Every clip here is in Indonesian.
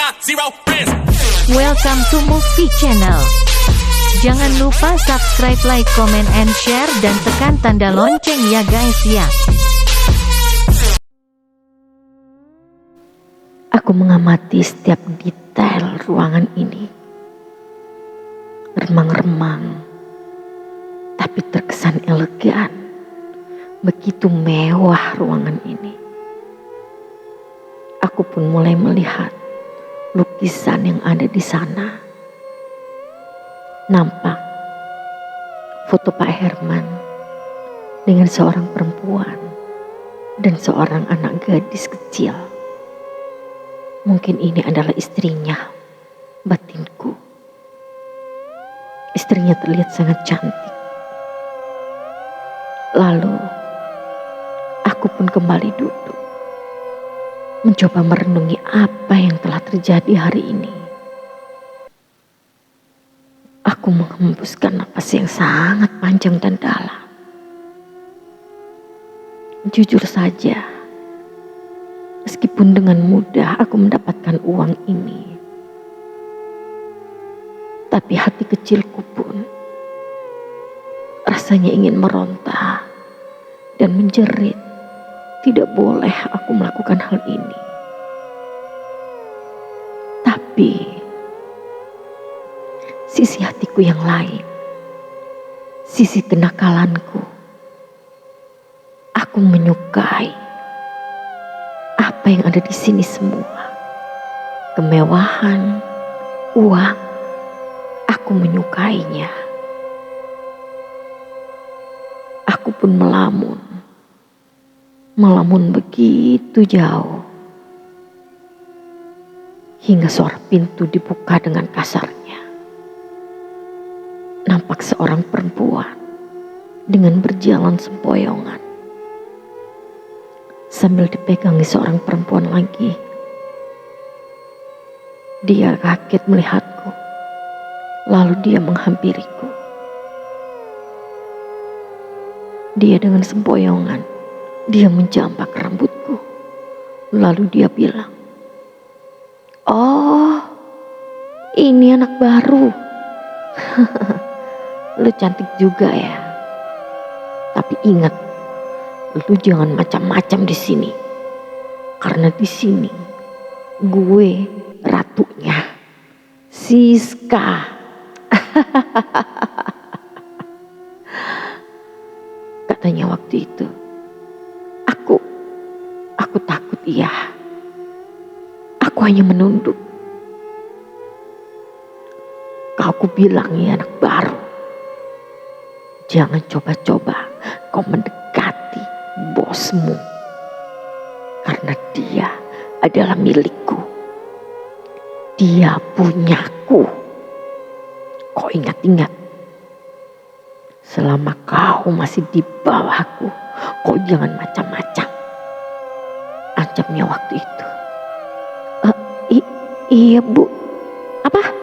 got zero friends. Welcome to Movie Channel. Jangan lupa subscribe, like, comment, and share, dan tekan tanda lonceng ya guys ya. Aku mengamati setiap detail ruangan ini. Remang-remang, tapi terkesan elegan. Begitu mewah ruangan ini. Aku pun mulai melihat lukisan yang ada di sana. Nampak foto Pak Herman dengan seorang perempuan dan seorang anak gadis kecil. Mungkin ini adalah istrinya, batinku. Istrinya terlihat sangat cantik. Lalu, aku pun kembali duduk, mencoba merenungi apa yang telah terjadi hari ini. Aku menghembuskan napas yang sangat panjang dan dalam. Jujur saja, meskipun dengan mudah aku mendapatkan uang ini, tapi hati kecilku pun rasanya ingin meronta dan menjerit. Tidak boleh aku melakukan hal ini. Tapi sisi hatiku yang lain, sisi kenakalanku, aku menyukai apa yang ada di sini semua. Kemewahan, uang, aku menyukainya. Aku pun melamun begitu jauh. Hingga suara pintu dibuka dengan kasarnya. Nampak seorang perempuan dengan berjalan sempoyongan. Sambil dipegangi seorang perempuan lagi. Dia kaget melihatku. Lalu dia menghampiriku. Dia dengan sempoyongan. Dia menjambak rambutku. Lalu dia bilang, "Oh, ini anak baru. Lu cantik juga ya. Tapi ingat, lu jangan macam-macam di sini. Karena di sini gue ratunya, Siska." Katanya waktu itu. Aku takut, iya. Aku hanya menunduk. Aku bilang, ya anak baru, jangan coba-coba kau mendekati bosmu. Karena dia adalah milikku. Dia punyaku. Kau ingat-ingat. Selama kau masih di bawahku, kau jangan macam-macam. Ancamnya waktu itu. Iya bu. Apa?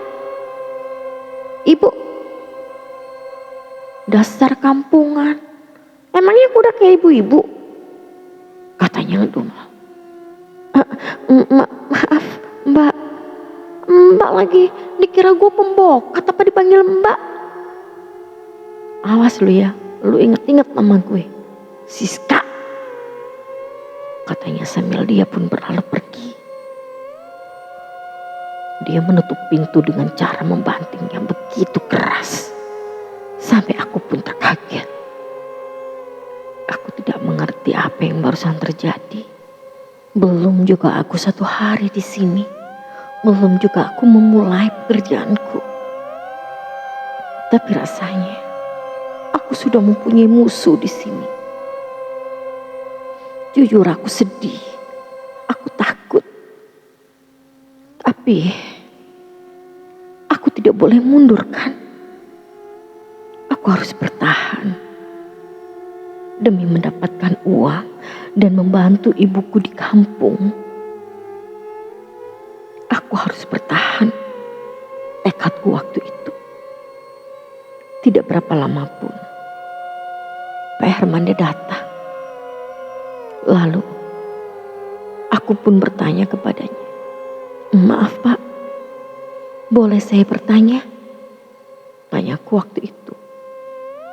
Ibu? Dasar kampungan. Emangnya aku udah kayak ibu-ibu? Katanya ngedumel. Maaf mbak. Mbak lagi dikira gue pembokat apa dipanggil mbak. Awas lu ya. Lu inget-inget nama gue. Siska. Katanya sambil dia pun berlalu pergi. Dia menutup pintu dengan cara membanting yang begitu keras. Sampai aku pun terkaget. Aku tidak mengerti apa yang barusan terjadi. Belum juga aku 1 hari di sini. Belum juga aku memulai pekerjaanku. Tapi rasanya aku sudah mempunyai musuh di sini. Jujur aku sedih, aku takut. Tapi aku tidak boleh mundur kan? Aku harus bertahan. Demi mendapatkan uang dan membantu ibuku di kampung. Aku harus bertahan. Tekadku waktu itu. Tidak berapa lama pun Pak Herman dia datang. Lalu aku pun bertanya kepadanya, Maaf Pak, boleh saya bertanya? Tanyaku waktu itu.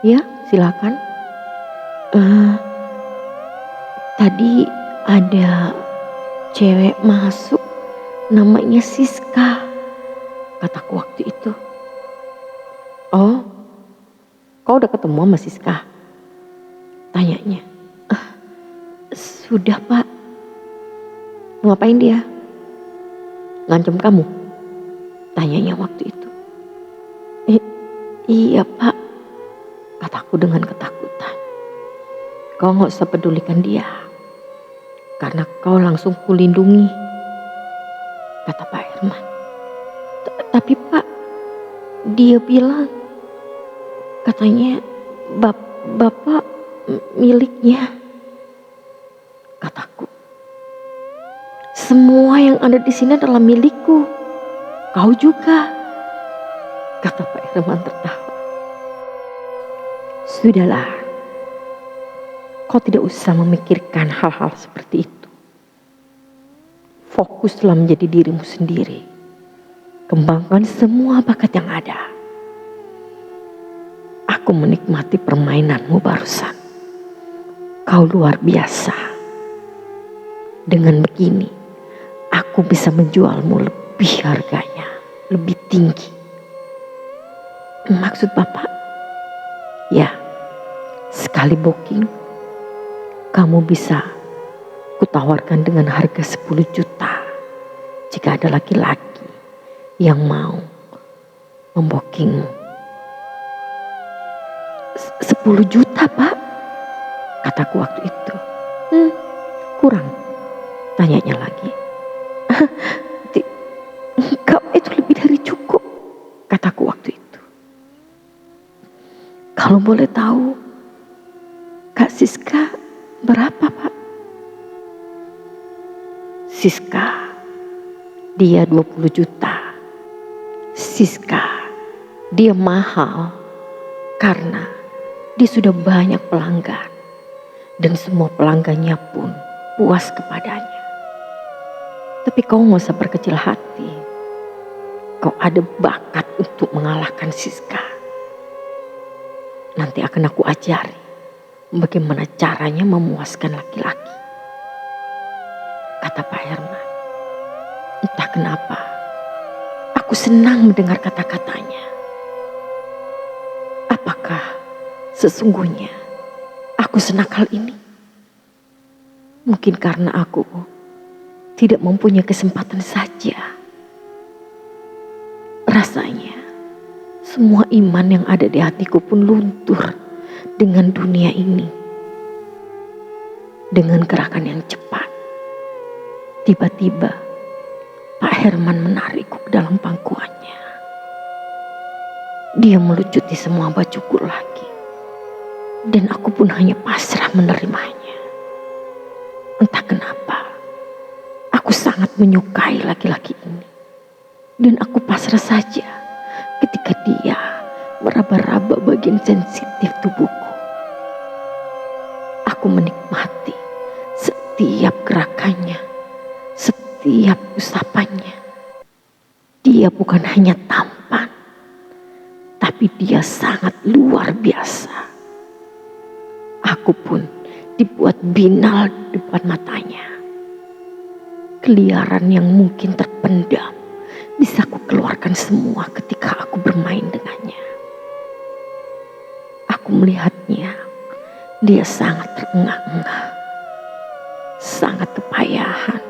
Ya, silakan. Tadi ada cewek masuk, namanya Siska, kataku waktu itu. Oh, kau udah ketemu sama Siska? Tanyanya. Sudah Pak. Ngapain dia? Ngancam kamu? Tanyanya waktu itu. Iya Pak, kataku dengan ketakutan. Kau gak usah pedulikan dia, karena kau langsung kulindungi, kata Pak Herman. Tapi Pak, dia bilang, katanya Bapak miliknya, kataku. Semua yang ada di sini adalah milikku, kau juga, kata Pak Herman tertawa. Sudahlah, kau tidak usah memikirkan hal-hal seperti itu. Fokuslah menjadi dirimu sendiri. Kembangkan semua bakat yang ada. Aku menikmati permainanmu barusan. Kau luar biasa. Dengan begini, aku bisa menjualmu lebih harganya, lebih tinggi. Maksud Bapak? Ya, sekali booking, kamu bisa kutawarkan dengan harga 10 juta jika ada laki-laki yang mau membookingmu. 10 juta Pak, kataku waktu itu. Kurang, tanyanya lagi. Enggak, itu lebih dari cukup, kataku waktu itu. Kalau boleh tahu, Kak Siska berapa Pak? Siska, dia 20 juta. Siska, dia mahal karena dia sudah banyak pelanggan. Dan semua pelanggannya pun puas kepadanya. Tapi kau gak usah berkecil hati. Kau ada bakat untuk mengalahkan Siska. Nanti akan aku ajari bagaimana caranya memuaskan laki-laki, kata Pak Herman. Entah kenapa, aku senang mendengar kata-katanya. Apakah sesungguhnya aku senakal ini? Mungkin karena aku tidak mempunyai kesempatan saja. Rasanya semua iman yang ada di hatiku pun luntur dengan dunia ini. Dengan gerakan yang cepat, tiba-tiba Pak Herman menarikku ke dalam pangkuannya. Dia melucuti semua bajuku lagi. Dan aku pun hanya pasrah menerimanya. Entah kenapa, aku sangat menyukai laki-laki ini. Dan aku pasrah saja ketika dia meraba-raba bagian sensitif tubuhku. Aku menikmati setiap gerakannya, setiap usapannya. Dia bukan hanya tampan, tapi dia sangat luar biasa. Aku pun dibuat binal di depan matanya. Keliaran yang mungkin terpendam bisa aku keluarkan semua ketika aku bermain dengannya. Aku melihatnya, dia sangat terengah-engah, sangat kepayahan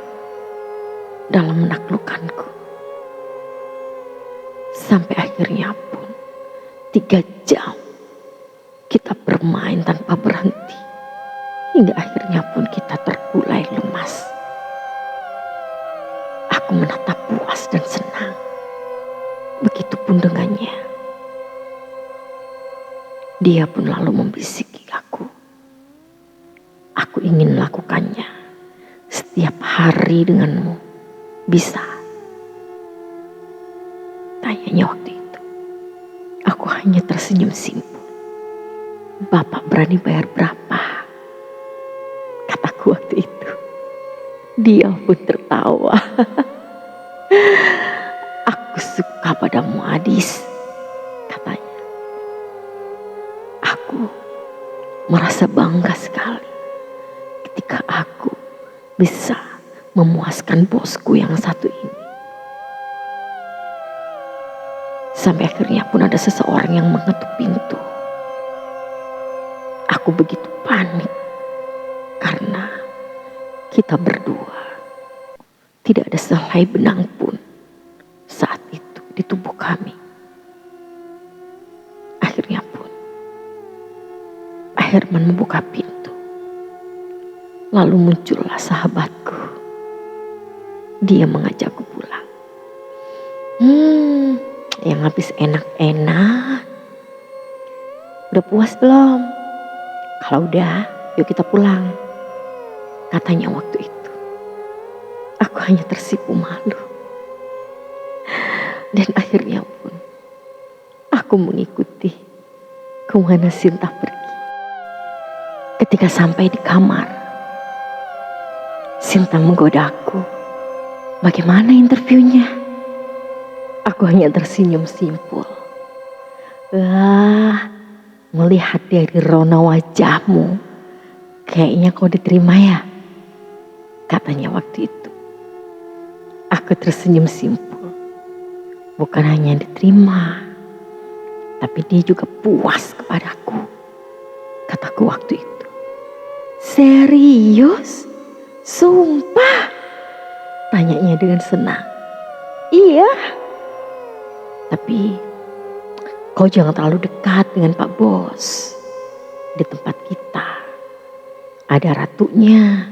dalam menaklukkanku. Sampai akhirnya pun 3 jam kita bermain tanpa berhenti. Hingga akhirnya pun kita terkulai lemas. Aku menatap puas dan senang. Begitupun dengannya. Dia pun lalu membisiki aku. Aku ingin melakukannya setiap hari denganmu. Bisa? Tanyanya waktu itu. Aku hanya tersenyum simpul. Bapak berani bayar berapa? Kataku waktu itu. Dia pun tertawa. padamu, Adis," katanya. Aku merasa bangga sekali ketika aku bisa memuaskan bosku yang satu ini. Sampai akhirnya pun ada seseorang yang mengetuk pintu. Aku begitu panik karena kita berdua tidak ada sehelai benang pun saat itu di tubuh kami. Akhirnya pun Pak Herman membuka pintu. Lalu muncullah sahabatku. Dia mengajakku pulang. Yang habis enak-enak. Udah puas belum? Kalau udah, yuk kita pulang, katanya waktu itu. Aku hanya tersipu malu. Dan akhirnya pun aku mengikuti kemana Sinta pergi. Ketika sampai di kamar, Sinta menggoda aku. Bagaimana interviewnya? Aku hanya tersenyum simpul. Melihat dari rona wajahmu, kayaknya kau diterima ya, katanya waktu itu. Aku tersenyum simpul. Bukan hanya diterima, tapi dia juga puas kepadaku, kataku waktu itu. Serius? Sumpah? Tanyanya dengan senang. Iya. Tapi kau jangan terlalu dekat dengan Pak Bos. Di tempat kita ada ratunya,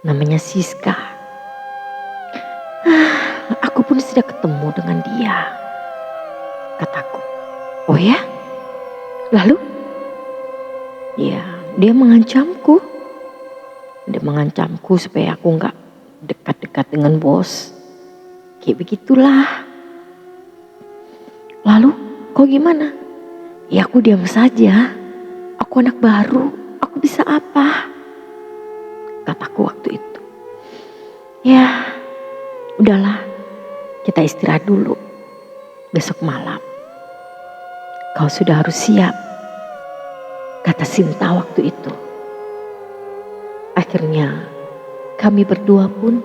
namanya Siska. Aku pun sudah ketemu dengan dia, kataku. Oh ya? Lalu? Ya, dia mengancamku. Dia mengancamku supaya aku gak dekat-dekat dengan bos. Kayak begitulah. Lalu, kau gimana? Ya aku diam saja. Aku anak baru, aku bisa apa? Kataku waktu itu. Ya, udahlah. Kita istirahat dulu. Besok malam kau sudah harus siap, kata Sinta waktu itu. Akhirnya kami berdua pun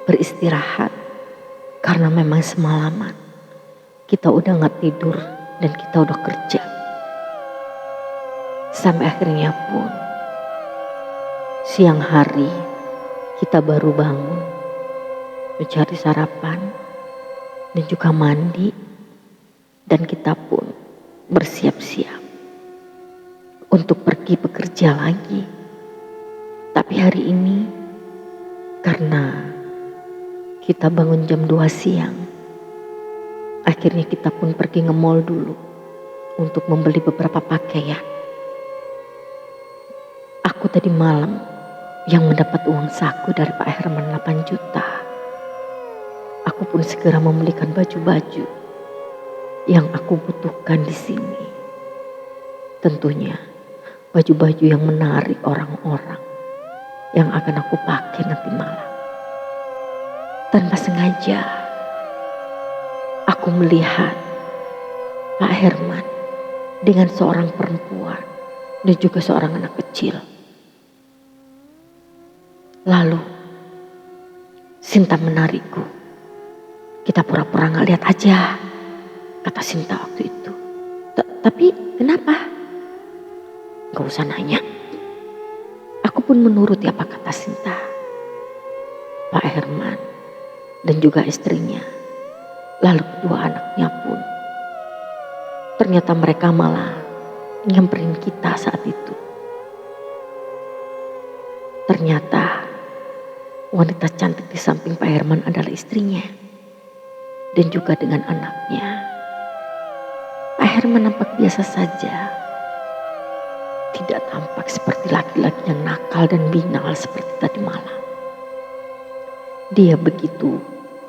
beristirahat karena memang semalaman kita udah gak tidur dan kita udah kerja. Sampai akhirnya pun siang hari kita baru bangun, mencari sarapan dan juga mandi, dan kita pun bersiap-siap untuk pergi bekerja lagi. Tapi hari ini karena kita bangun jam 2 siang, akhirnya kita pun pergi nge-mall dulu untuk membeli beberapa pakaian. Aku tadi malam yang mendapat uang saku dari Pak Herman 8 juta. Aku pun segera membelikan baju-baju yang aku butuhkan di sini. Tentunya baju-baju yang menarik orang-orang yang akan aku pakai nanti malam. Tanpa sengaja aku melihat Pak Herman dengan seorang perempuan dan juga seorang anak kecil. Lalu Sinta menarikku. Kita pura-pura gak lihat aja, kata Sinta waktu itu. Tapi kenapa? Gak usah nanya. Aku pun menuruti apa kata Sinta. Pak Herman dan juga istrinya, lalu kedua anaknya pun, ternyata mereka malah nyamperin kita saat itu. Ternyata wanita cantik di samping Pak Herman adalah istrinya dan juga dengan anaknya. Pak Herman nampak biasa saja, tidak tampak seperti laki-laki yang nakal dan binal seperti tadi malam. Dia begitu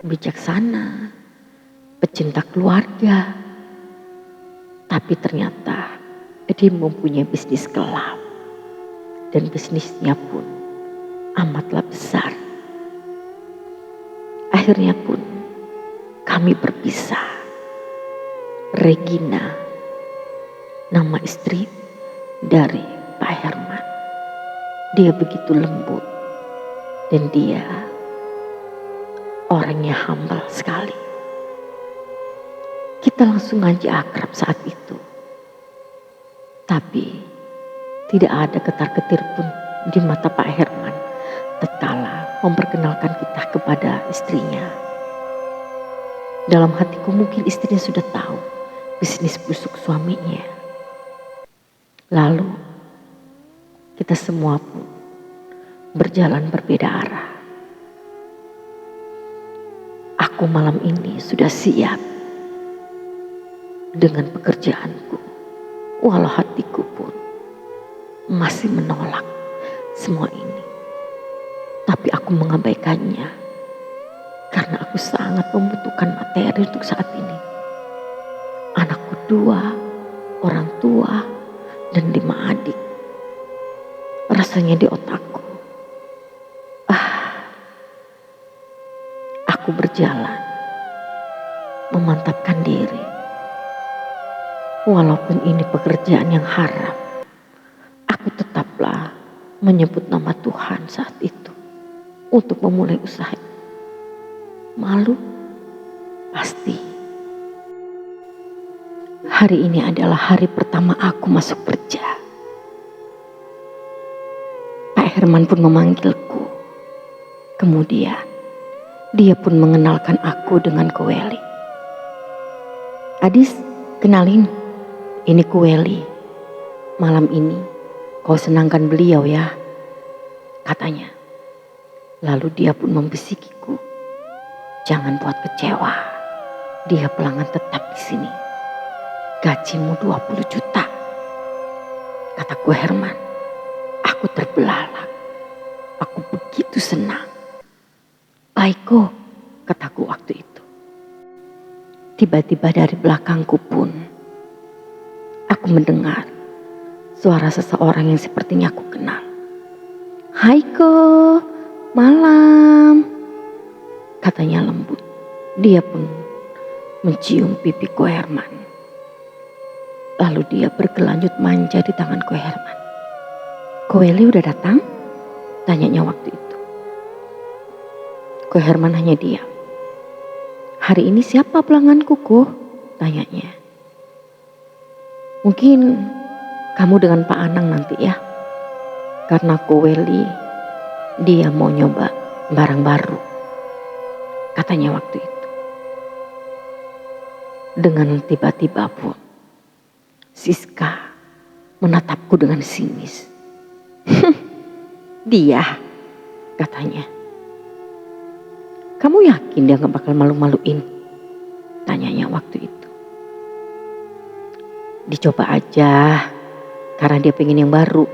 bijaksana, pecinta keluarga, tapi ternyata dia mempunyai bisnis gelap dan bisnisnya pun amatlah besar. Akhirnya pun kami berpisah. Regina, nama istri dari Pak Herman. Dia begitu lembut dan dia orangnya humble sekali. Kita langsung aja akrab saat itu. Tapi tidak ada ketar-ketir pun di mata Pak Herman tatkala memperkenalkan kita kepada istrinya. Dalam hatiku mungkin istrinya sudah tahu bisnis busuk suaminya. Lalu kita semua pun berjalan berbeda arah. Aku malam ini sudah siap dengan pekerjaanku, walau hatiku pun masih menolak semua ini. Tapi aku mengabaikannya karena aku sangat membutuhkan materi untuk saat ini. Anakku 2, orang tua, dan 5 adik. Rasanya di otakku, aku berjalan memantapkan diri. Walaupun ini pekerjaan yang haram, aku tetaplah menyebut nama Tuhan saat itu untuk memulai usaha. Malu? Pasti. Hari ini adalah hari pertama aku masuk kerja. Pak Herman pun memanggilku. Kemudian dia pun mengenalkan aku dengan Kueli. Adis, kenalin. Ini Kueli. Malam ini kau senangkan beliau ya, katanya. Lalu dia pun membisikiku, jangan buat kecewa. Dia pelanggan tetap di sini. Gajimu 20 juta. Kataku Herman. Aku terbelalak. Aku begitu senang. Baik kok, kataku waktu itu. Tiba-tiba dari belakangku pun aku mendengar suara seseorang yang sepertinya aku kenal. Hai Ko, malam, katanya lembut. Dia pun mencium pipi Ko Herman. Lalu dia berkelanjut manja di tangan Ko Herman. Kueli udah datang? Tanyanya waktu itu. Ko Herman hanya diam. Hari ini siapa pelangganku Ko? Tanyanya. Mungkin kamu dengan Pak Anang nanti ya. Karena Kueli dia mau nyoba barang baru. Katanya waktu itu. Dengan tiba-tiba pun Siska menatapku dengan sinis. Dia, katanya. Kamu yakin dia gak bakal malu-maluin? Tanyanya waktu itu. Dicoba aja, karena dia pengen yang baru,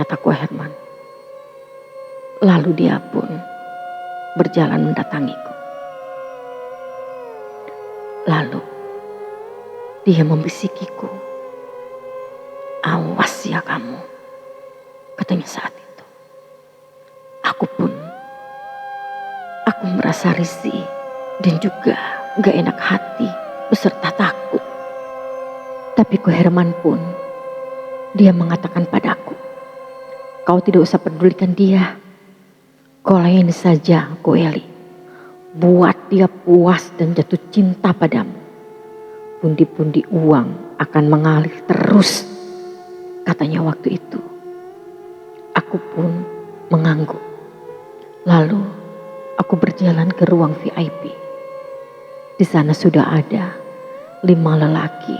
kataku Herman. Lalu dia pun berjalan mendatangiku. Lalu dia membisikiku. Awas ya kamu, katanya saat itu. Aku merasa risih dan juga gak enak hati beserta takut. Tapi Ko Herman pun dia mengatakan padaku, kau tidak usah pedulikan dia. Kau layani saja Kueli. Buat dia puas dan jatuh cinta padamu. Pundi-pundi uang akan mengalir terus, katanya waktu itu. Aku pun mengangguk. Lalu aku berjalan ke ruang VIP. Di sana sudah ada 5 lelaki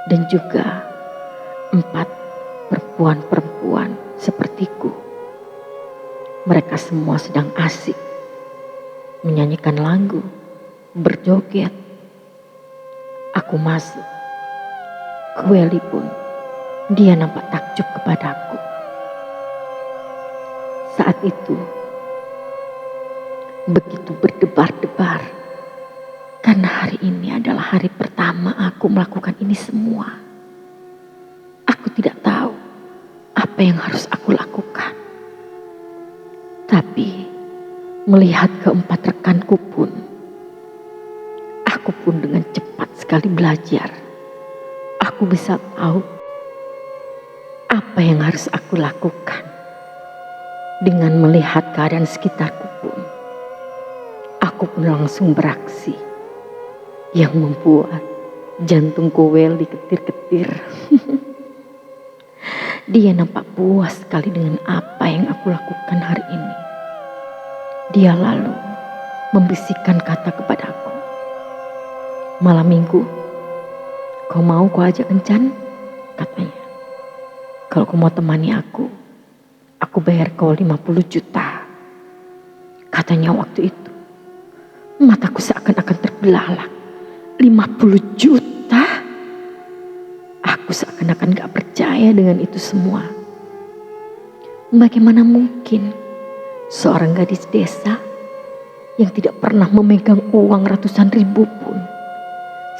dan juga 4 perempuan-perempuan sepertiku. Mereka semua sedang asik menyanyikan lagu, berjoget. Aku masuk. Kueli pun dia nampak takjub kepadaku. Saat itu begitu berdebar-debar karena hari ini adalah hari pertama aku melakukan ini semua. Aku tidak tahu apa yang harus aku lakukan. Tapi melihat keempat rekanku pun Aku pun dengan cepat sekali belajar. Aku bisa tahu apa yang harus aku lakukan. Dengan melihat keadaan sekitarku pun, aku pun langsung beraksi yang membuat jantungku Welly ketir-ketir. Dia nampak puas sekali dengan apa yang aku lakukan hari ini. Dia lalu membisikkan kata kepadaku, "Malam minggu, kau mau kau ajak kencan?" katanya. "Kalau kau mau temani aku bayar kau 50 juta. Katanya waktu itu. Mataku seakan-akan terbelalak. 50 juta? Aku seakan-akan gak percaya dengan itu semua. Bagaimana mungkin seorang gadis desa yang tidak pernah memegang uang ratusan ribu pun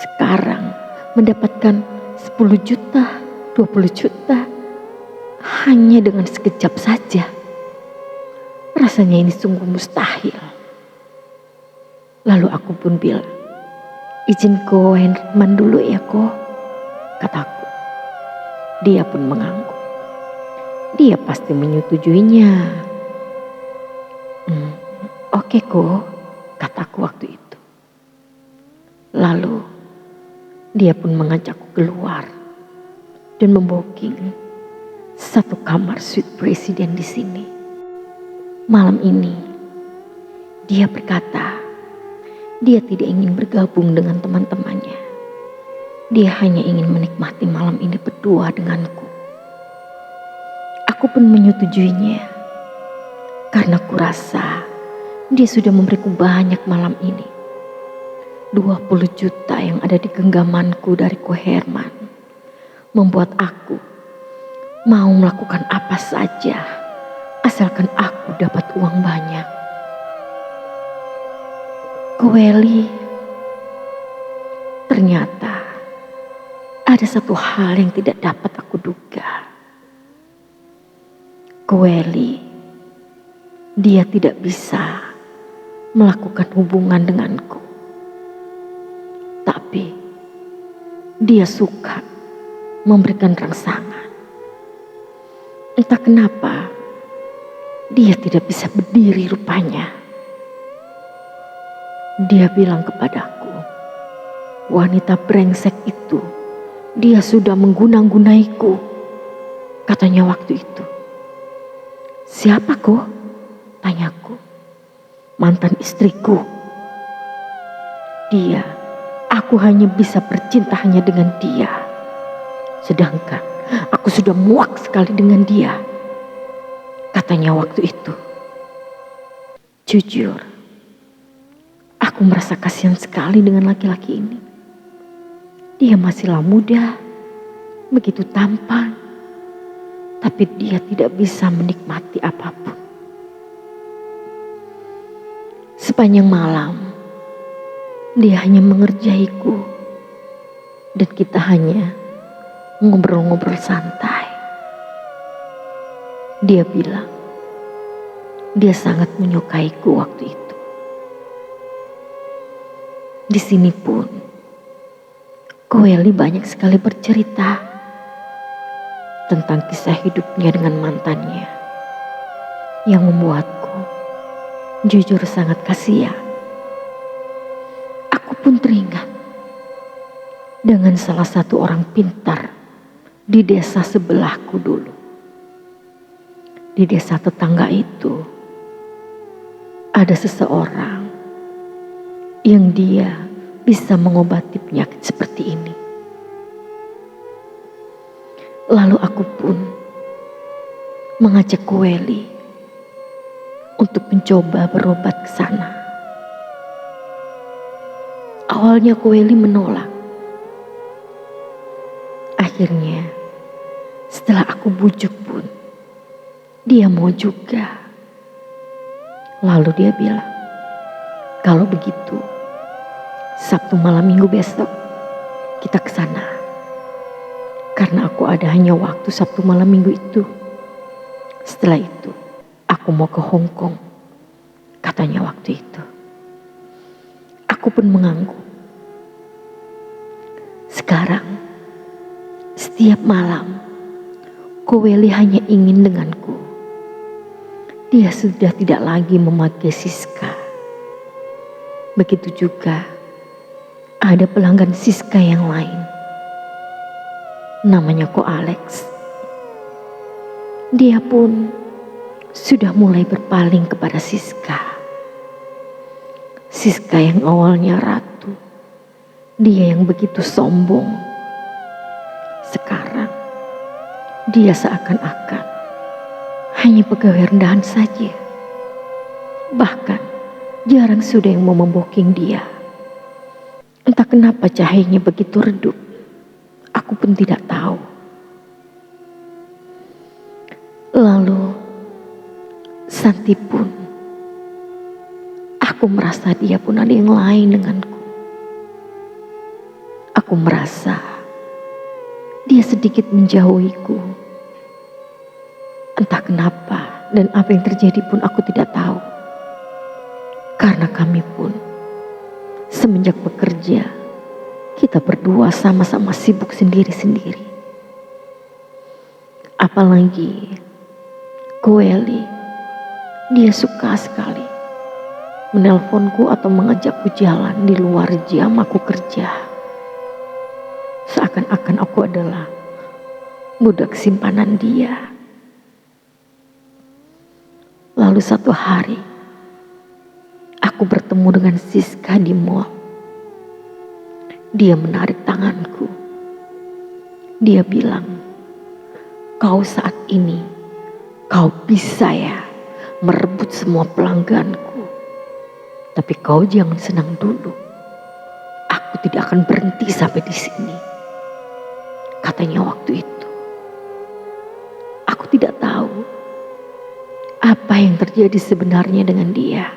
sekarang mendapatkan 10 juta, 20 juta hanya dengan sekejap saja. Rasanya ini sungguh mustahil." Lalu aku pun bilang, "Izin ko Herman dulu ya ko," kataku. Dia pun mengangguk. Dia pasti menyetujuinya. "Oke ko," kataku waktu itu. Lalu dia pun mengajakku keluar dan membooking satu kamar suite presiden di sini. Malam ini dia berkata dia tidak ingin bergabung dengan teman-temannya. Dia hanya ingin menikmati malam ini berdua denganku. Aku pun menyetujuinya karena kurasa dia sudah memberiku banyak malam ini. 20 juta yang ada di genggamanku dari Ko Herman membuat aku mau melakukan apa saja asalkan aku dapat uang banyak. Ko Welly, ternyata ada satu hal yang tidak dapat aku duga. Ko Welly, dia tidak bisa melakukan hubungan denganku. Tapi dia suka memberikan rangsangan. Entah kenapa dia tidak bisa berdiri rupanya. Dia bilang kepadaku, wanita brengsek itu, dia sudah mengguna-gunaiku. Katanya waktu itu. "Siapa kok?" tanyaku. "Mantan istriku. Dia, aku hanya bisa bercinta hanya dengan dia. Sedangkan aku sudah muak sekali dengan dia." Katanya waktu itu. Jujur, aku merasa kasihan sekali dengan laki-laki ini. Dia masihlah muda, begitu tampan, tapi dia tidak bisa menikmati apapun. Sepanjang malam, dia hanya mengerjaiku dan kita hanya ngobrol-ngobrol santai. Dia bilang dia sangat menyukaiku waktu itu. Di sini pun Ko Welly banyak sekali bercerita tentang kisah hidupnya dengan mantannya yang membuatku jujur sangat kasihan. Aku pun teringat dengan salah satu orang pintar di desa sebelahku dulu. Di desa tetangga itu ada seseorang yang dia bisa mengobati penyakit seperti ini. Lalu aku pun mengajak Ko Welly untuk mencoba berobat ke sana. Awalnya Ko Welly menolak. Akhirnya setelah aku bujuk pun dia mau juga. Lalu dia bilang, "Kalau begitu Sabtu malam minggu besok kita ke sana. Karena aku ada hanya waktu Sabtu malam minggu itu. Setelah itu aku mau ke Hong Kong," katanya waktu itu. Aku pun mengangguk Setiap malam, Koweli hanya ingin denganku. Dia sudah tidak lagi memakai Siska. Begitu juga ada pelanggan Siska yang lain. Namanya Ko Alex. Dia pun sudah mulai berpaling kepada Siska. Siska yang awalnya ratu, dia yang begitu sombong. Sekarang dia seakan-akan hanya pegawai rendahan saja. Bahkan jarang sudah yang mau memboking dia. Entah kenapa cahayanya begitu redup. Aku pun tidak tahu. Lalu Santi pun, aku merasa dia pun ada yang lain denganku. Aku merasa dia sedikit menjauhiku. Entah kenapa dan apa yang terjadi pun aku tidak tahu. Karena kami pun semenjak bekerja, kita berdua sama-sama sibuk sendiri-sendiri. Apalagi Koweli, dia suka sekali menelponku atau mengajakku jalan di luar jam aku kerja. Seakan-akan aku adalah budak simpanan dia. Lalu satu hari, aku bertemu dengan Siska di mall. Dia menarik tanganku. Dia bilang, "Kau saat ini, kau bisa ya merebut semua pelangganku. Tapi kau jangan senang dulu. Aku tidak akan berhenti sampai di sini." Katanya waktu itu. Aku tidak tahu apa yang terjadi sebenarnya dengan dia.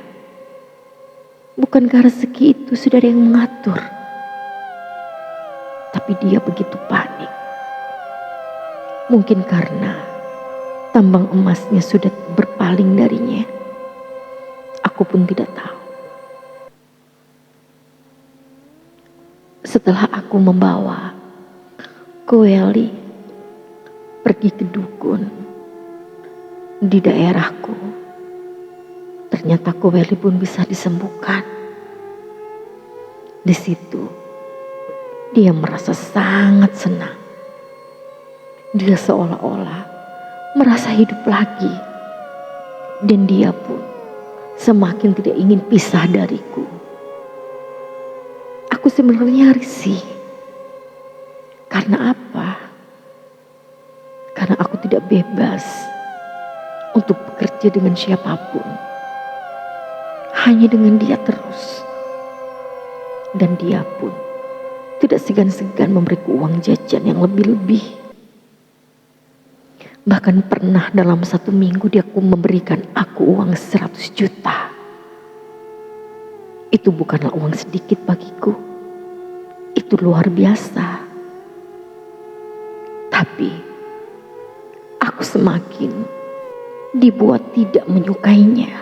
Bukankah rezeki itu sudah ada yang mengatur? Tapi dia begitu panik. Mungkin karena tambang emasnya sudah berpaling darinya. Aku pun tidak tahu. Setelah aku membawa Koweli pergi ke dukun di daerahku, ternyata Koweli pun bisa disembuhkan. Di situ dia merasa sangat senang. Dia seolah-olah merasa hidup lagi. Dan dia pun semakin tidak ingin pisah dariku. Aku sebenarnya risih. Karena apa? Karena aku tidak bebas untuk bekerja dengan siapapun. Hanya dengan dia terus. Dan dia pun tidak segan-segan memberiku uang jajan yang lebih-lebih. Bahkan pernah dalam 1 minggu dia memberikan aku uang 100 juta. Itu bukanlah uang sedikit bagiku. Itu luar biasa. Tapi aku semakin dibuat tidak menyukainya.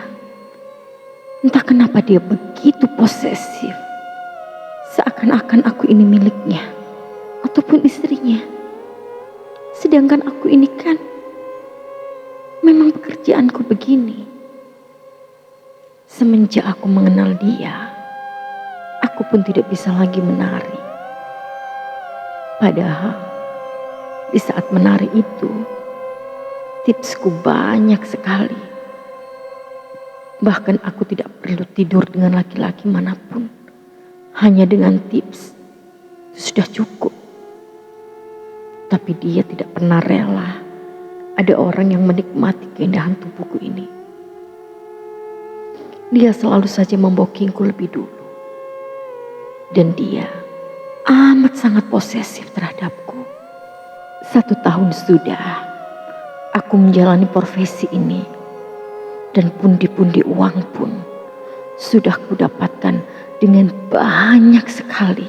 Entah kenapa dia begitu posesif. Seakan-akan aku ini miliknya ataupun istrinya. Sedangkan aku ini kan memang pekerjaanku begini. Semenjak aku mengenal dia, aku pun tidak bisa lagi menari. Padahal di saat menari itu, tipsku banyak sekali. Bahkan aku tidak perlu tidur dengan laki-laki manapun. Hanya dengan tips sudah cukup. Tapi dia tidak pernah rela ada orang yang menikmati keindahan tubuhku ini. Dia selalu saja membokingku lebih dulu. Dan dia amat sangat posesif terhadapku. 1 tahun sudah aku menjalani profesi ini. Dan pundi-pundi uang pun sudah kudapatkan dengan banyak sekali.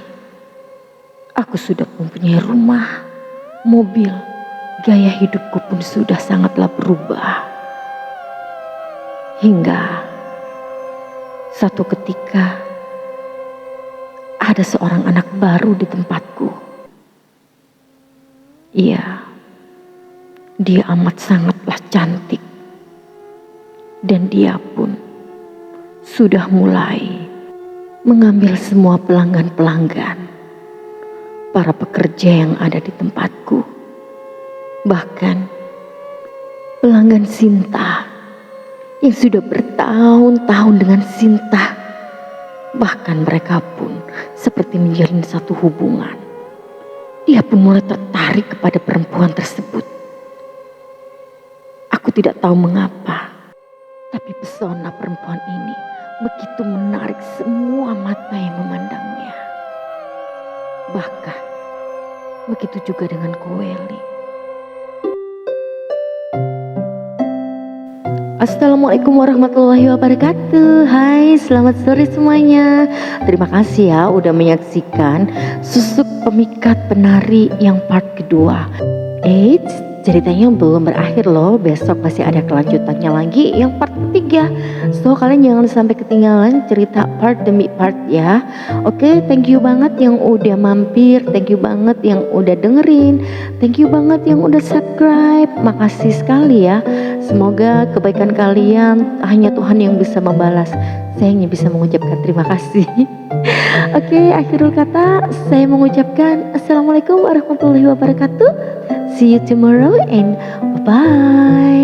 Aku sudah mempunyai rumah, mobil, gaya hidupku pun sudah sangatlah berubah. Hingga satu ketika ada seorang anak baru di tempatku Iya, dia amat sangatlah cantik. Dan dia pun sudah mulai mengambil semua pelanggan-pelanggan, para pekerja yang ada di tempatku. Bahkan pelanggan Sinta yang sudah bertahun-tahun dengan Sinta. Bahkan mereka pun seperti menjalin satu hubungan. Dia pun mulai tertarik kepada perempuan tersebut. Aku tidak tahu mengapa, tapi pesona perempuan ini begitu menarik semua mata yang memandangnya. Bahkan begitu juga dengan Koeli. Assalamualaikum warahmatullahi wabarakatuh. Hai, selamat sore semuanya. Terima kasih ya udah menyaksikan Susuk Pemikat Penari yang part kedua. Ceritanya belum berakhir loh. Besok masih ada kelanjutannya lagi yang part ketiga. So kalian jangan sampai ketinggalan cerita part demi part ya. Oke, thank you banget yang udah mampir. Thank you banget yang udah dengerin. Thank you banget yang udah subscribe. Makasih sekali ya. Semoga kebaikan kalian hanya Tuhan yang bisa membalas. Saya hanya bisa mengucapkan terima kasih. Oke, akhirul kata saya mengucapkan Assalamualaikum warahmatullahi wabarakatuh. See you tomorrow and bye-bye.